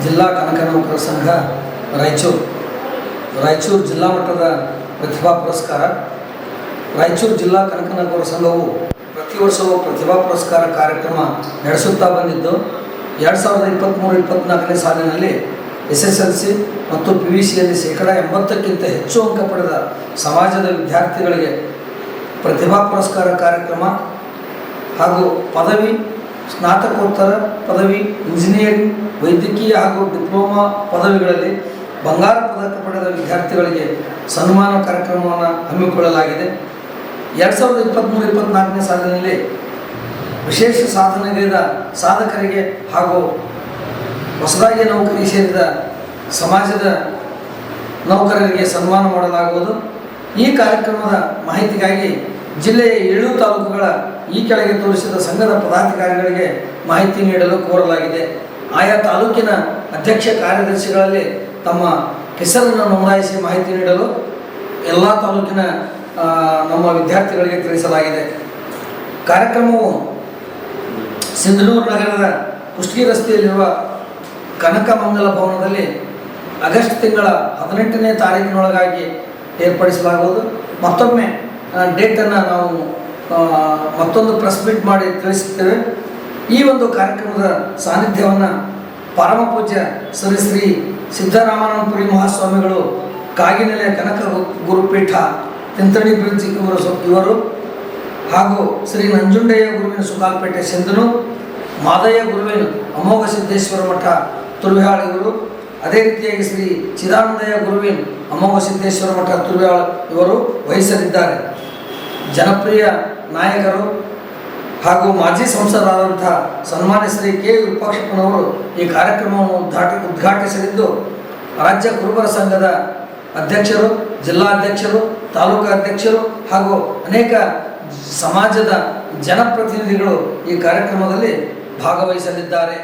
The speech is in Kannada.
ಜಿಲ್ಲಾ ಕನಕ ನೌಕರರ ಸಂಘ ರಾಯಚೂರು ಜಿಲ್ಲಾ ಮಟ್ಟದ ಪ್ರತಿಭಾ ಪುರಸ್ಕಾರ. ರಾಯಚೂರು ಜಿಲ್ಲಾ ಕನಕ ನೌಕರರ ಸಂಘವು ಪ್ರತಿ ವರ್ಷವೂ ಪ್ರತಿಭಾ ಪುರಸ್ಕಾರ ಕಾರ್ಯಕ್ರಮ ನಡೆಸುತ್ತಾ ಬಂದಿದ್ದು 2023-24ನೇ ಸಾಲಿನಲ್ಲಿ SSLC ಮತ್ತು PVCಯಲ್ಲಿ ಶೇಕಡಾ 80ಕ್ಕಿಂತ ಹೆಚ್ಚು ಅಂಕ ಪಡೆದ ಸಮಾಜದ ವಿದ್ಯಾರ್ಥಿಗಳಿಗೆ ಪ್ರತಿಭಾ ಪುರಸ್ಕಾರ ಕಾರ್ಯಕ್ರಮ ಹಾಗೂ ಪದವಿ, ಸ್ನಾತಕೋತ್ತರ ಪದವಿ, ಇಂಜಿನಿಯರಿಂಗ್, ವೈದ್ಯಕೀಯ ಹಾಗೂ ಡಿಪ್ಲೊಮಾ ಪದವಿಗಳಲ್ಲಿ ಬಂಗಾರ ಪದಕ ಪಡೆದ ವಿದ್ಯಾರ್ಥಿಗಳಿಗೆ ಸನ್ಮಾನ ಕಾರ್ಯಕ್ರಮವನ್ನು ಹಮ್ಮಿಕೊಳ್ಳಲಾಗಿದೆ. 2023-24ನೇ ಸಾಲಿನಲ್ಲಿ ವಿಶೇಷ ಸಾಧನೆಗೈದ ಸಾಧಕರಿಗೆ ಹಾಗೂ ಹೊಸದಾಗಿ ನೌಕರಿ ಸೇರಿದ ಸಮಾಜದ ನೌಕರರಿಗೆ ಸನ್ಮಾನ ಮಾಡಲಾಗುವುದು. ಈ ಕಾರ್ಯಕ್ರಮದ ಮಾಹಿತಿಗಾಗಿ ಜಿಲ್ಲೆಯ 7 ತಾಲೂಕುಗಳ ಈ ಕೆಳಗೆ ತೋರಿಸಿದ ಸಂಘದ ಪದಾಧಿಕಾರಿಗಳಿಗೆ ಮಾಹಿತಿ ನೀಡಲು ಕೋರಲಾಗಿದೆ. ಆಯಾ ತಾಲೂಕಿನ ಅಧ್ಯಕ್ಷ ಕಾರ್ಯದರ್ಶಿಗಳಲ್ಲಿ ತಮ್ಮ ಹೆಸರನ್ನು ನೋಂದಾಯಿಸಿ ಮಾಹಿತಿ ನೀಡಲು ಎಲ್ಲ ತಾಲೂಕಿನ ನಮ್ಮ ವಿದ್ಯಾರ್ಥಿಗಳಿಗೆ ತಿಳಿಸಲಾಗಿದೆ. ಕಾರ್ಯಕ್ರಮವು ಸಿಂಧನೂರು ನಗರದ ಕುಷ್ಟಗಿ ರಸ್ತೆಯಲ್ಲಿರುವ ಕನಕಮಂಗಲ ಭವನದಲ್ಲಿ ಆಗಸ್ಟ್ ತಿಂಗಳ 18ನೇ ತಾರೀಕಿನೊಳಗಾಗಿ ಏರ್ಪಡಿಸಲಾಗುವುದು. ಮತ್ತೊಮ್ಮೆ ಡೇಟನ್ನು ನಾವು ಮತ್ತೊಂದು ಪ್ರೆಸ್ ಮೀಟ್ ಮಾಡಿ ತಿಳಿಸುತ್ತೇವೆ. ಈ ಒಂದು ಕಾರ್ಯಕ್ರಮದ ಸಾನ್ನಿಧ್ಯವನ್ನು ಪರಮ ಪೂಜ್ಯ ಶ್ರೀ ಸಿದ್ದರಾಮಾನಂದಪುರಿ ಮಹಾಸ್ವಾಮಿಗಳು, ಕಾಗಿನೆಲೆ ಕನಕ ಗುರುಪೀಠ, ತಿಂತಣಿ ಬ್ರಿಡ್ಜ್ ಇವರು ಹಾಗೂ ಶ್ರೀ ನಂಜುಂಡಯ್ಯ ಗುರುವಿನ ಸುಕಾಲ್ಪೇಟೆ ಸಿಂಧನೂರು, ಮಾದಯ್ಯ ಗುರುವಿನ ಅಮೋಘ ಸಿದ್ದೇಶ್ವರ ಮಠ ತುರ್ವ್ಯಾಳ್ ಇವರು, ಅದೇ ರೀತಿಯಾಗಿ ಶ್ರೀ ಚಿದಾನಂದಯ್ಯ ಗುರುವಿನ ಅಮೋಘ ಸಿದ್ದೇಶ್ವರ ಮಠ ತುರ್ವ್ಯಾಳ್ ಇವರು ವಹಿಸಲಿದ್ದಾರೆ. ಜನಪ್ರಿಯ ನಾಯಕರು ಹಾಗೂ ಮಾಜಿ ಸಂಸದರಾದಂಥ ಸನ್ಮಾನ್ಯ ಶ್ರೀ ಕೆ ವಿರೂಪಾಕ್ಷಪ್ಪನವರು ಈ ಕಾರ್ಯಕ್ರಮವನ್ನು ಉದ್ಘಾಟಿಸಲಿದ್ದು, ರಾಜ್ಯ ಕುರುಬರ ಸಂಘದ ಅಧ್ಯಕ್ಷರು, ಜಿಲ್ಲಾಧ್ಯಕ್ಷರು, ತಾಲೂಕಾ ಅಧ್ಯಕ್ಷರು ಹಾಗೂ ಅನೇಕ ಸಮಾಜದ ಜನಪ್ರತಿನಿಧಿಗಳು ಈ ಕಾರ್ಯಕ್ರಮದಲ್ಲಿ ಭಾಗವಹಿಸಲಿದ್ದಾರೆ.